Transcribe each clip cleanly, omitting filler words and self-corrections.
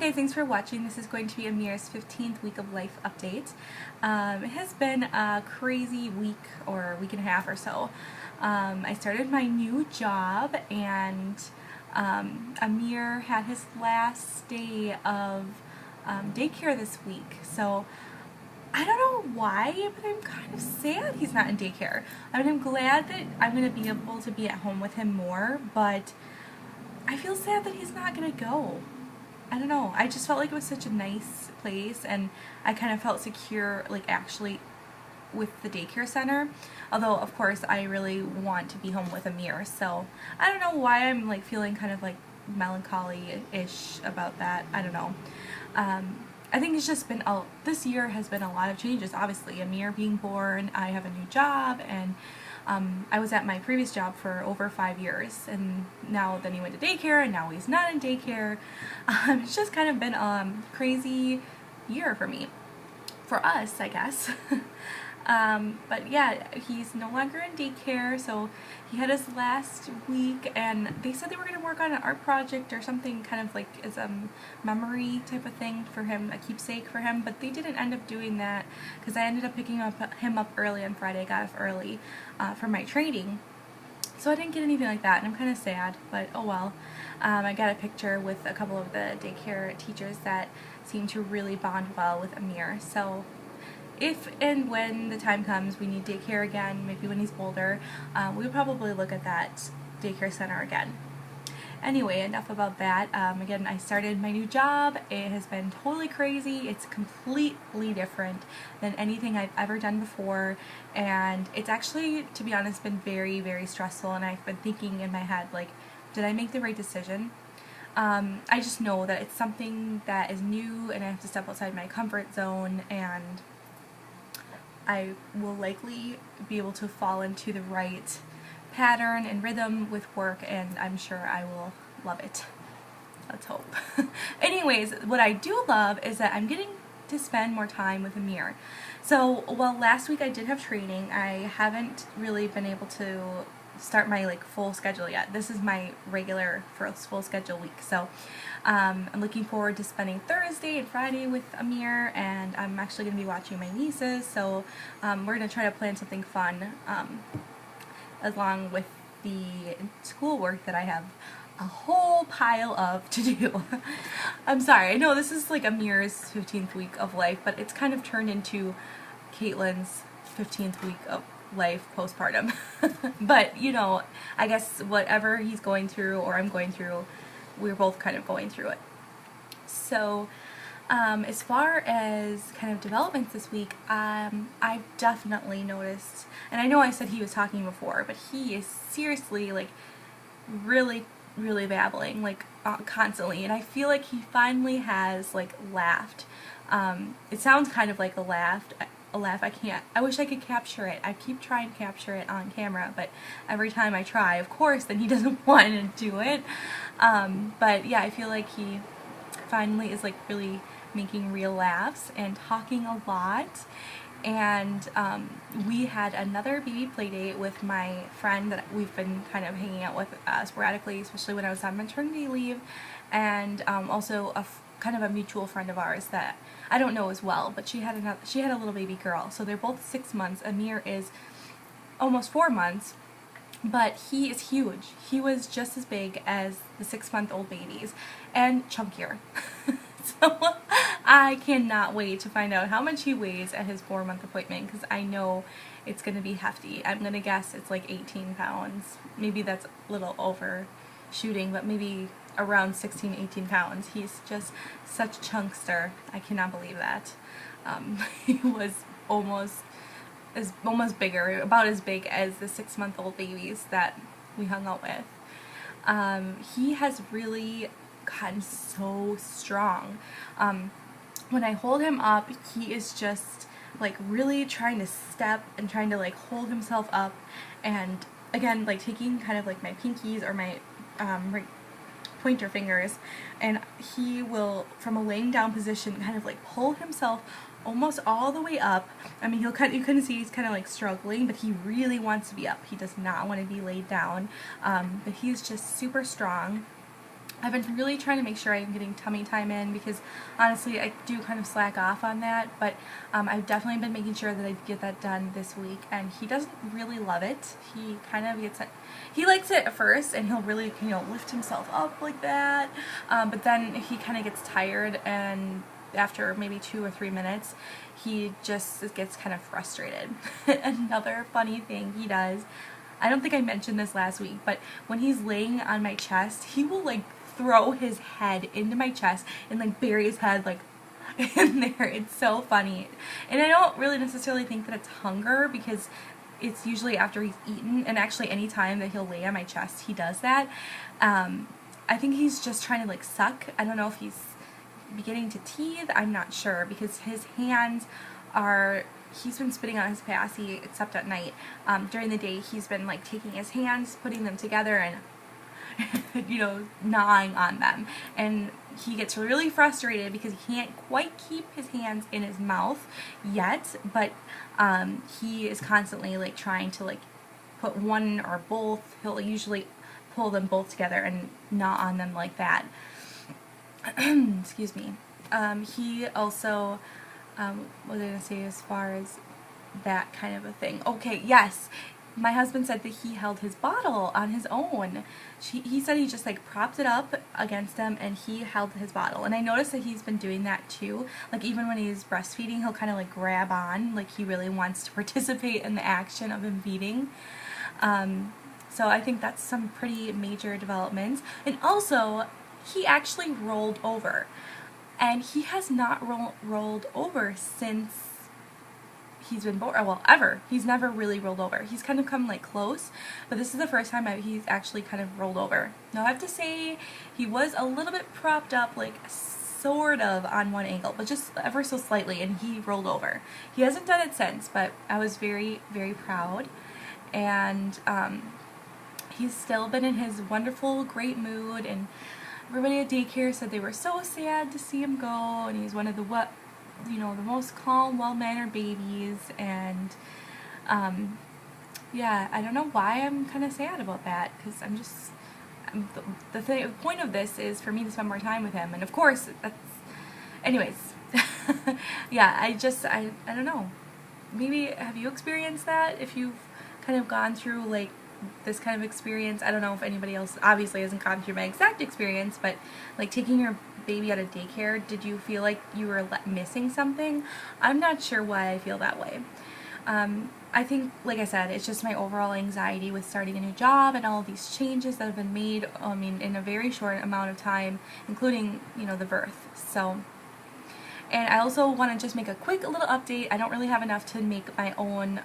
Hey, thanks for watching. This is going to be Amir's 15th week of life update. It has been a crazy week or week and a half or so. I started my new job and Amir had his last day of daycare this week. So I don't know why, but I'm kind of sad he's not in daycare. I mean, I'm glad that I'm going to be able to be at home with him more, but I feel sad that he's not going to go. I don't know, I just felt like it was such a nice place and I kind of felt secure, like, actually with the daycare center, although of course I really want to be home with Amir, so I don't know why I'm like feeling kind of like melancholy-ish about that. I don't know. I think it's just been, this year has been a lot of changes. Obviously, Amir being born, I have a new job, and I was at my previous job for over 5 years, and now then he went to daycare, and now he's not in daycare. It's just kind of been a crazy year for me. For us, I guess. But yeah, he's no longer in daycare, so he had his last week, and they said they were going to work on an art project or something kind of like as a memory type of thing for him, a keepsake for him, but they didn't end up doing that because I ended up picking him up early on Friday. I got off early for my training. So I didn't get anything like that, and I'm kind of sad, but oh well. I got a picture with a couple of the daycare teachers that seem to really bond well with Amir, so if and when the time comes we need daycare again, maybe when he's older, we'll probably look at that daycare center again. Anyway, enough about that. Again, I started my new job. It has been totally crazy. It's completely different than anything I've ever done before, and it's actually, to be honest, been very, very stressful, and I've been thinking in my head, like, did I make the right decision? I just know that it's something that is new and I have to step outside my comfort zone, and I will likely be able to fall into the right pattern and rhythm with work, and I'm sure I will love it. Let's hope. Anyways, what I do love is that I'm getting to spend more time with Amir. So, while last week I did have training, I haven't really been able to start my full schedule yet. This is my regular first full schedule week, so I'm looking forward to spending Thursday and Friday with Amir, and I'm actually going to be watching my nieces, so we're going to try to plan something fun along with the schoolwork that I have a whole pile of to do. I'm sorry, I know this is like Amir's 15th week of life, but it's kind of turned into Caitlin's 15th week of life postpartum. But you know, I guess whatever he's going through or I'm going through, we're both kind of going through it. So as far as kind of developments this week, I've definitely noticed, and I know I said he was talking before, but he is seriously like really babbling constantly, and I feel like he finally has laughed. It sounds kind of like a laugh. I wish I could capture it. I keep trying to capture it on camera, but every time I try, of course, then he doesn't want to do it. But yeah, I feel like he finally is really making real laughs and talking a lot. And we had another baby play date with my friend that we've been kind of hanging out with sporadically, especially when I was on maternity leave, and also kind of a mutual friend of ours that I don't know as well, but she had a little baby girl. So they're both 6 months. Amir is almost 4 months, but he is huge. He was just as big as the 6-month-old babies and chunkier. So I cannot wait to find out how much he weighs at his 4-month appointment, because I know it's going to be hefty. I'm going to guess it's like 18 pounds. Maybe that's a little overshooting, but maybe around 16, 18 pounds. He's just such a chunkster. I cannot believe that. He was almost bigger, about as big as the 6-month-old babies that we hung out with. He has really gotten so strong. When I hold him up, he is just really trying to step and trying to hold himself up, and again taking kind of my pinkies or my pointer fingers, and he will, from a laying down position, kind of pull himself almost all the way up. I mean, you couldn't see he's kind of struggling, but he really wants to be up. He does not want to be laid down, but he's just super strong. I've been really trying to make sure I'm getting tummy time in, because honestly I do kind of slack off on that, but I've definitely been making sure that I get that done this week, and he doesn't really love it. He kind of gets it, he likes it at first, and he'll really, you know, lift himself up like that, but then he kind of gets tired, and after maybe 2 or 3 minutes he just gets kind of frustrated. Another funny thing he does, I don't think I mentioned this last week, but when he's laying on my chest, he will like throw his head into my chest and like bury his head like in there. It's so funny. And I don't really necessarily think that it's hunger, because it's usually after he's eaten, and actually any time that he'll lay on my chest he does that. I think he's just trying to like suck. I don't know if he's beginning to teeth, I'm not sure, because his hands are, he's been spitting on his passy except at night. During the day he's been like taking his hands, putting them together, and you know, gnawing on them, and he gets really frustrated because he can't quite keep his hands in his mouth yet, but he is constantly like trying to like put one or both. He'll usually pull them both together and gnaw on them like that. Excuse me. He also, what was I going to say as far as that kind of a thing? Okay, yes. My husband said that he held his bottle on his own. He said he just like propped it up against him and he held his bottle. And I noticed that he's been doing that too. Like even when he's breastfeeding, he'll kind of like grab on, like he really wants to participate in the action of him feeding. So I think that's some pretty major developments. And also, he actually rolled over. And he has not rolled over since he's been born, well, ever. He's never really rolled over. He's kind of come like close, but this is the first time he's actually kind of rolled over. Now I have to say he was a little bit propped up, like sort of on one ankle, but just ever so slightly, and he rolled over. He hasn't done it since, but I was very, very proud. And he's still been in his wonderful, great mood, and everybody at daycare said they were so sad to see him go, and he's one of the the most calm, well-mannered babies. And yeah, I don't know why I'm kind of sad about that, because the point of this is for me to spend more time with him, and of course that's, anyways. Yeah, I don't know, maybe have you experienced that, if you've kind of gone through like this kind of experience? I don't know if anybody else obviously hasn't gone through my exact experience, but like taking your baby out of daycare, did you feel like you were missing something? I'm not sure why I feel that way. I think, like I said, it's just my overall anxiety with starting a new job and all of these changes that have been made, I mean, in a very short amount of time, including, the birth. So, and I also want to just make a quick little update. I don't really have enough to make my own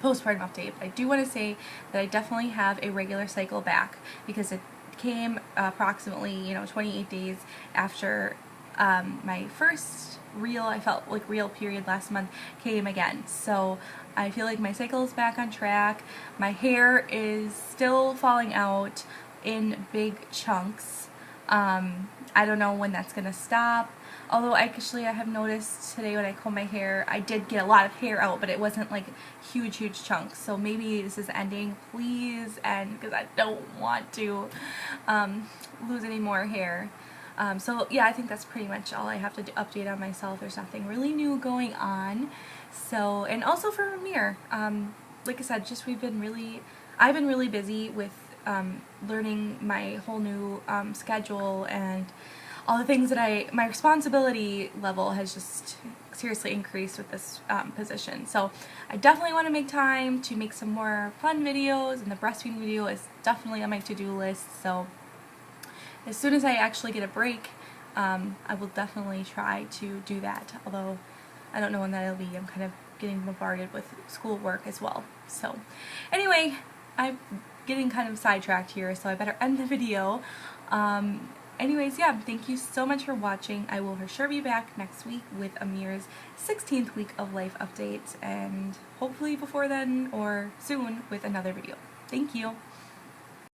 postpartum update, but I do want to say that I definitely have a regular cycle back, because it came approximately 28 days after my first real period last month came again. So I feel like my cycle is back on track. My hair is still falling out in big chunks. I don't know when that's gonna stop. Although I have noticed today when I comb my hair, I did get a lot of hair out, but it wasn't like huge chunks. So maybe this is ending, please, and because I don't want to lose any more hair. So yeah, I think that's pretty much all I have to update on myself. There's nothing really new going on. So, and also for Amir, like I said, I've been really busy with learning my whole new schedule, and all the things that my responsibility level has just seriously increased with this position. So I definitely want to make time to make some more fun videos, and the breastfeeding video is definitely on my to-do list. So as soon as I actually get a break, I will definitely try to do that, although I don't know when that'll be. I'm kind of getting bombarded with schoolwork as well. So anyway, I'm getting kind of sidetracked here, so I better end the video. Anyways, yeah, thank you so much for watching. I will for sure be back next week with Amir's 16th week of life update, and hopefully before then or soon with another video. Thank you.